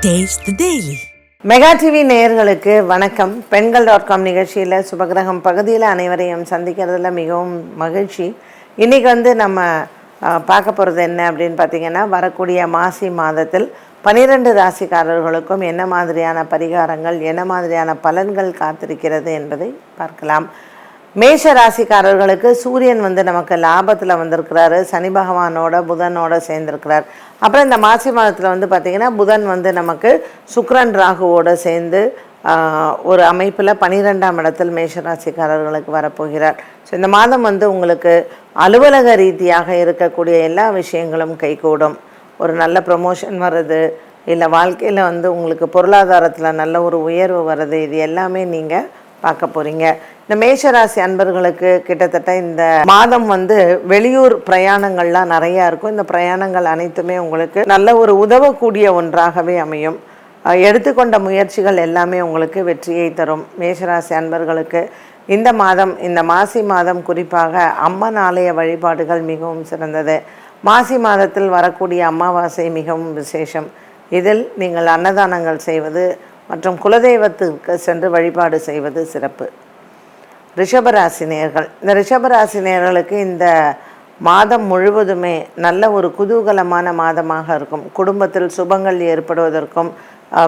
Taste the Daily. Mega TV நேயர்களுக்கு வணக்கம். பெண்கள்.com நிகழ்ச்சியில் சுபகிரகம் பகுதியில் அனைவரையும் சந்திக்கிறதுல மிகவும் மகிழ்ச்சி. இன்றைக்கி நம்ம பார்க்க போகிறது என்ன அப்படின்னு பார்த்திங்கன்னா, வரக்கூடிய மாசி மாதத்தில் 12 ராசிக்காரர்களுக்கும் என்ன மாதிரியான பரிகாரங்கள், என்ன மாதிரியான பலன்கள் காத்திருக்கிறது என்பதை பார்க்கலாம். மேஷ ராசிக்காரர்களுக்கு சூரியன் நமக்கு லாபத்தில் வந்திருக்கிறாரு, சனி பகவானோட புதனோட சேர்ந்திருக்கிறார். அப்புறம் இந்த மாசி மாதத்தில் பார்த்திங்கன்னா புதன் நமக்கு சுக்கிரன் ராகுவோடு சேர்ந்து ஒரு அமைப்பில் 12ஆம் இடத்தில் மேஷராசிக்காரர்களுக்கு வரப்போகிறார். ஸோ இந்த மாதம் உங்களுக்கு அலுவலக ரீதியாக இருக்கக்கூடிய எல்லா விஷயங்களும் கைகூடும். ஒரு நல்ல ப்ரமோஷன் வர்றது, இல்லை வாழ்க்கையில் உங்களுக்கு பொருளாதாரத்தில் நல்ல ஒரு உயர்வு வர்றது, இது எல்லாமே நீங்கள் பார்க்க போகிறீங்க. இந்த மேஷராசி அன்பர்களுக்கு கிட்டத்தட்ட இந்த மாதம் வெளியூர் பிரயாணங்கள்லாம் நிறையா இருக்கும். இந்த பிரயாணங்கள் அனைத்துமே உங்களுக்கு நல்ல ஒரு உதவக்கூடிய ஒன்றாகவே அமையும். எடுத்துக்கொண்ட முயற்சிகள் எல்லாமே உங்களுக்கு வெற்றியை தரும். மேஷராசி அன்பர்களுக்கு இந்த மாதம், இந்த மாசி மாதம் குறிப்பாக அம்மன் ஆலய வழிபாடுகள் மிகவும் சிறந்தது. மாசி மாதத்தில் வரக்கூடிய அமாவாசை மிகவும் விசேஷம். இதில் நீங்கள் அன்னதானங்கள் செய்வது மற்றும் குலதெய்வத்துக்கு சென்று வழிபாடு செய்வது சிறப்பு. ரிஷபராசினியர்கள், இந்த ரிஷபராசினியர்களுக்கு இந்த மாதம் முழுவதுமே நல்ல ஒரு குதூகலமான மாதமாக இருக்கும். குடும்பத்தில் சுபங்கள் ஏற்படுவதற்கும்,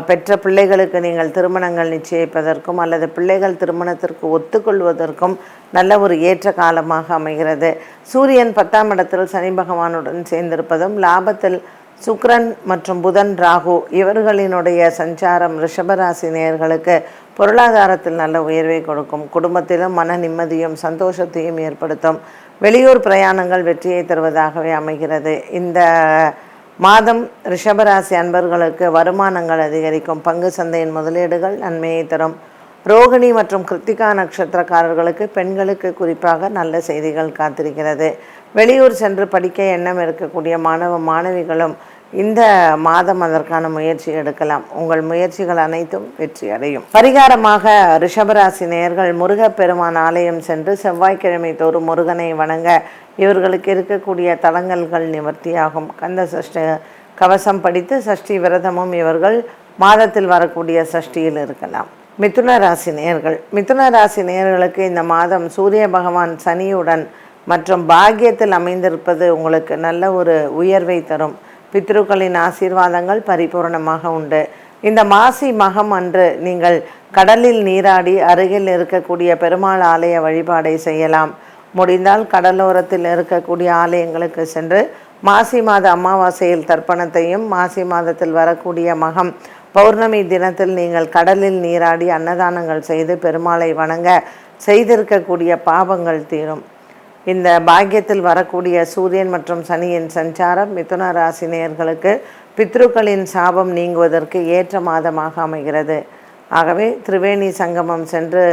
பெற்ற பிள்ளைகளுக்கு நீங்கள் திருமணங்கள் நிச்சயிப்பதற்கும் அல்லது பிள்ளைகள் திருமணத்திற்கு ஒத்துக்கொள்வதற்கும் நல்ல ஒரு ஏற்ற காலமாக அமைகிறது. சூரியன் 10ஆம் இடத்தில் சனி பகவானுடன் சேர்ந்திருப்பதும், லாபத்தில் சுக்கிரன் மற்றும் புதன் ராகு இவர்களினுடைய சஞ்சாரம் ரிஷபராசி நேயர்களுக்கு பொருளாதாரத்தில் நல்ல உயர்வை கொடுக்கும். குடும்பத்திலும் மன நிம்மதியும் சந்தோஷத்தையும் ஏற்படுத்தும். வெளியூர் பிரயாணங்கள் வெற்றியை தருவதாகவே அமைகிறது. இந்த மாதம் ரிஷபராசி அன்பர்களுக்கு வருமானங்கள் அதிகரிக்கும். பங்கு சந்தையின் முதலீடுகள் நன்மையை தரும். ரோகிணி மற்றும் கிருத்திகா நட்சத்திரக்காரர்களுக்கு, பெண்களுக்கு குறிப்பாக நல்ல செய்திகள் காத்திருக்கிறது. வெளியூர் சென்று படிக்க எண்ணம் இருக்கக்கூடிய மாணவிகளும் இந்த மாதம் அதற்கான முயற்சி எடுக்கலாம். உங்கள் முயற்சிகள் அனைத்தும் வெற்றி அடையும். பரிகாரமாக ரிஷபராசி நேயர்கள் முருகப்பெருமான் ஆலயம் சென்று செவ்வாய்க்கிழமை தோறும் முருகனை வணங்க இவர்களுக்கு இருக்கக்கூடிய தடங்கல்கள் நிவர்த்தியாகும். கந்த சஷ்டி கவசம் படித்து சஷ்டி விரதமும் இவர்கள் மாதத்தில் வரக்கூடிய சஷ்டியில் இருக்கலாம். மிதுன ராசி நேயர்கள், மிதுன ராசி நேயர்களுக்கு இந்த மாதம் சூரிய பகவான் சனியுடன் மற்றும் பாக்கியத்தில் அமைந்திருப்பது உங்களுக்கு நல்ல ஒரு உயர்வை தரும். பித்ருக்களின் ஆசீர்வாதங்கள் பரிபூர்ணமாக உண்டு. இந்த மாசி மகம் அன்று நீங்கள் கடலில் நீராடி அருகில் இருக்கக்கூடிய பெருமாள் ஆலய வழிபாடை செய்யலாம். முடிந்தால் கடலோரத்தில் இருக்கக்கூடிய ஆலயங்களுக்கு சென்று மாசி மாத அமாவாசையில் தர்ப்பணத்தையும், மாசி மாதத்தில் வரக்கூடிய மகம் பௌர்ணமி தினத்தில் நீங்கள் கடலில் நீராடி அன்னதானங்கள் செய்து பெருமாளை வணங்க செய்திருக்கக்கூடிய பாவங்கள் தீரும். இந்த பாக்கியத்தில் வரக்கூடிய சூரியன் மற்றும் சனியின் சஞ்சாரம் மிதுன ராசி நேயர்களுக்கு பித்ருக்களின் சாபம் நீங்குவதற்கு ஏற்ற மாதமாக அமைகிறது. ஆகவே திரிவேணி சங்கமம் சென்று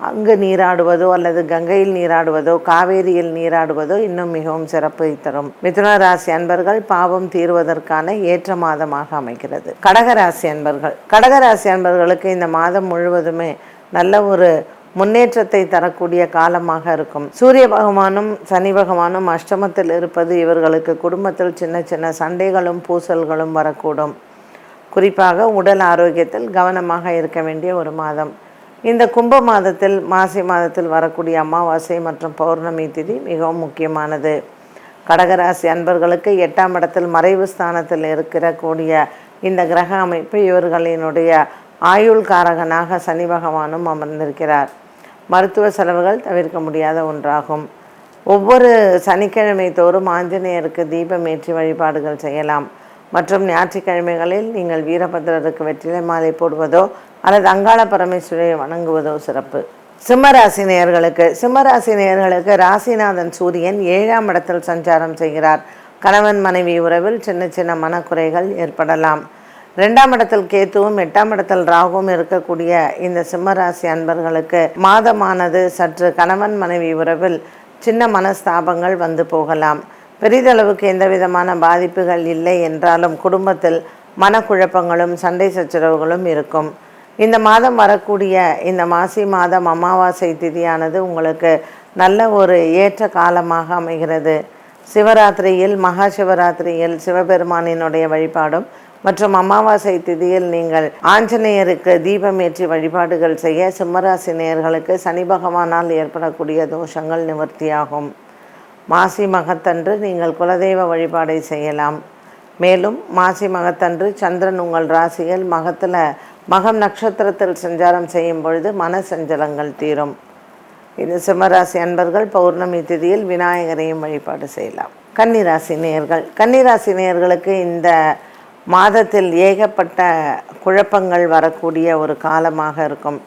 அங்கு நீராடுவதோ அல்லது கங்கையில் நீராடுவதோ காவேரியில் நீராடுவதோ இன்னும் மிகவும் சிறப்பை தரும். மிதுன ராசி அன்பர்கள் பாவம் தீர்வதற்கான ஏற்ற மாதமாக அமைகிறது. கடகராசி அன்பர்கள், கடகராசி அன்பர்களுக்கு இந்த மாதம் முழுவதுமே நல்ல ஒரு முன்னேற்றத்தை தரக்கூடிய காலமாக இருக்கும். சூரிய பகவானும் சனி பகவானும் அஷ்டமத்தில் இருப்பது இவர்களுக்கு குடும்பத்தில் சின்ன சின்ன சண்டைகளும் பூசல்களும் வரக்கூடும். குறிப்பாக உடல் ஆரோக்கியத்தில் கவனமாக இருக்க வேண்டிய ஒரு மாதம். இந்த கும்ப மாதத்தில் மாசி மாதத்தில் வரக்கூடிய அமாவாசை மற்றும் பௌர்ணமி திதி மிகவும் முக்கியமானது. கடகராசி அன்பர்களுக்கு 8ஆம் இடத்தில் மறைவு ஸ்தானத்தில் இருக்கக்கூடிய இந்த கிரக அமைப்பு இவர்களினுடைய ஆயுள் காரகனாக சனி பகவானும் அமர்ந்திருக்கிறார். மருத்துவ செலவுகள் தவிர்க்க முடியாத ஒன்றாகும். ஒவ்வொரு சனிக்கிழமை தோறும் ஆஞ்சநேயருக்கு தீபம் ஏற்றி வழிபாடுகள் செய்யலாம். மற்றும் ஞாயிற்றுக்கிழமைகளில் நீங்கள் வீரபத்ரருக்கு வெற்றிலை மாலை போடுவதோ அல்லது அங்காள பரமேஸ்வரியை வணங்குவதோ சிறப்பு. சிம்மராசி நேயர்களுக்கு, சிம்மராசி நேயர்களுக்கு ராசிநாதன் சூரியன் 7ஆம் இடத்தில் சஞ்சாரம் செய்கிறார். கணவன் மனைவி உறவில் சின்ன சின்ன மனக்குறைகள் ஏற்படலாம். 2ஆம் இடத்தில் கேத்துவும் 8ஆம் இடத்தில் ராகுவும் இருக்கக்கூடிய இந்த சிம்மராசி அன்பர்களுக்கு மாதமானது சற்று கணவன் மனைவி உறவில் சின்ன மனஸ்தாபங்கள் வந்து போகலாம். பெரிதளவுக்கு எந்த விதமான பாதிப்புகள் இல்லை என்றாலும் குடும்பத்தில் மனக்குழப்பங்களும் சண்டை சச்சரவுகளும் இருக்கும். இந்த மாதம் வரக்கூடிய இந்த மாசி மாதம் அமாவாசை திதியானது உங்களுக்கு நல்ல ஒரு ஏற்ற காலமாக அமைகிறது. சிவராத்திரியில் மகா சிவராத்திரியில் சிவபெருமானினுடைய வழிபாடும், மற்றும் அமாவாசை திதியில் நீங்கள் ஆஞ்சநேயருக்கு தீபமேற்றி வழிபாடுகள் செய்ய சிம்மராசி நேயர்களுக்கு சனி பகவானால் ஏற்படக்கூடிய தோஷங்கள் நிவர்த்தியாகும். மாசி மகத்தன்று நீங்கள் குலதெய்வ வழிபாடை செய்யலாம். மேலும் மாசி மகத்தன்று சந்திரன் உங்கள் ராசியில் மகம் நட்சத்திரத்தில் சஞ்சாரம் செய்யும் பொழுது மன சஞ்சலங்கள் தீரும். இது சிம்மராசி அன்பர்கள் பௌர்ணமி திதியில் விநாயகரையும் வழிபாடு செய்யலாம். கன்னிராசி நேயர்களுக்கு இந்த மாதத்தில் ஏகப்பட்ட குழப்பங்கள் வரக்கூடிய ஒரு காலமாக இருக்கும்.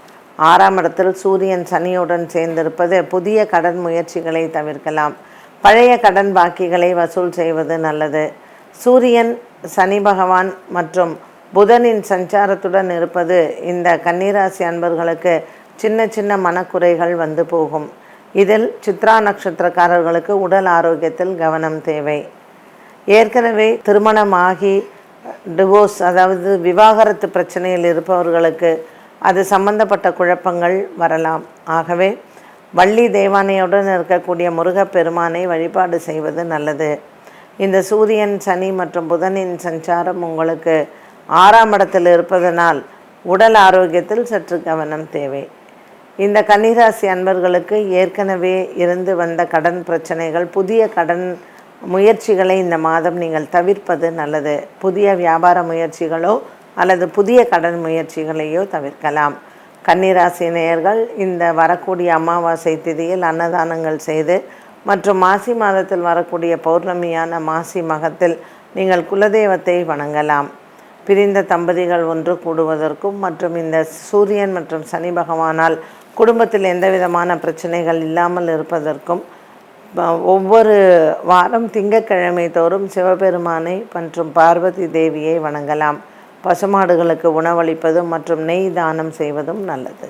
6ஆம் இடத்தில் சூரியன் சனியுடன் சேர்ந்திருப்பது புதிய கடன் முயற்சிகளை தவிர்க்கலாம். பழைய கடன் பாக்கிகளை வசூல் செய்வது நல்லது. சூரியன், சனி பகவான் மற்றும் புதனின் சஞ்சாரத்துடன் இருப்பது இந்த கன்னிராசி அன்பர்களுக்கு சின்ன சின்ன மனக்குறைகள் வந்து போகும். இதில் சித்ரா நட்சத்திரக்காரர்களுக்கு உடல் ஆரோக்கியத்தில் கவனம் தேவை. ஏற்கனவே திருமணமாகி டிவோர்ஸ் அதாவது விவாகரத்து பிரச்சனையில் இருப்பவர்களுக்கு அது சம்பந்தப்பட்ட குழப்பங்கள் வரலாம். ஆகவே வள்ளி தேவானையுடன் இருக்கக்கூடிய முருகப்பெருமானை வழிபாடு செய்வது நல்லது. இந்த சூரியன், சனி மற்றும் புதனின் சஞ்சாரம் உங்களுக்கு 6ஆம் இடத்தில் இருப்பதனால் உடல் ஆரோக்கியத்தில் சற்று கவனம் தேவை. இந்த கன்னிராசி அன்பர்களுக்கு ஏற்கனவே இருந்து வந்த கடன் பிரச்சனைகள், புதிய கடன் முயற்சிகளை இந்த மாதம் நீங்கள் தவிர்ப்பது நல்லது. புதிய வியாபார முயற்சிகளோ அல்லது புதிய கடன் முயற்சிகளையோ தவிர்க்கலாம். கன்னிராசி நேயர்கள் இந்த வரக்கூடிய அமாவாசை திதியில் அன்னதானங்கள் செய்து மற்றும் மாசி மாதத்தில் வரக்கூடிய பௌர்ணமியான மாசி மகத்தில் நீங்கள் குலதெய்வத்தை வணங்கலாம். பிரிந்த தம்பதிகள் ஒன்று கூடுவதற்கும் மற்றும் இந்த சூரியன் மற்றும் சனி பகவானால் குடும்பத்தில் எந்த விதமான பிரச்சனைகள் இல்லாமல் இருப்பதற்கும் ஒவ்வொரு வாரம் திங்கட்கிழமை தோறும் சிவபெருமானை மற்றும் பார்வதி தேவியை வணங்கலாம். பசுமாடுகளுக்கு உணவளிப்பதும் மற்றும் நெய் தானம் செய்வதும் நல்லது.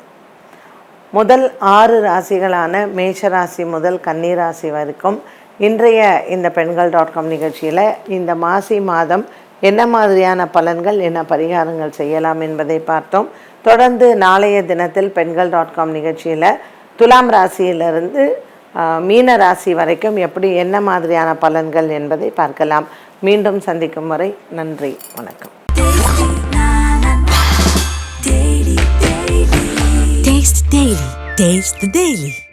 முதல் 6 ராசிகளான மேஷராசி முதல் கன்னிராசி வரைக்கும் இன்றைய இந்த பெண்கள்.com நிகழ்ச்சியில் இந்த மாசி மாதம் என்ன மாதிரியான பலன்கள், என்ன பரிகாரங்கள் செய்யலாம் என்பதை பார்த்தோம். தொடர்ந்து நாளைய தினத்தில் பெண்கள்.com நிகழ்ச்சியில் துலாம் ராசியிலிருந்து மீன ராசி வரைக்கும் எப்படி என்ன மாதிரியான பலன்கள் என்பதை பார்க்கலாம். மீண்டும் சந்திக்கும் வரை நன்றி, வணக்கம். Taste the Daily.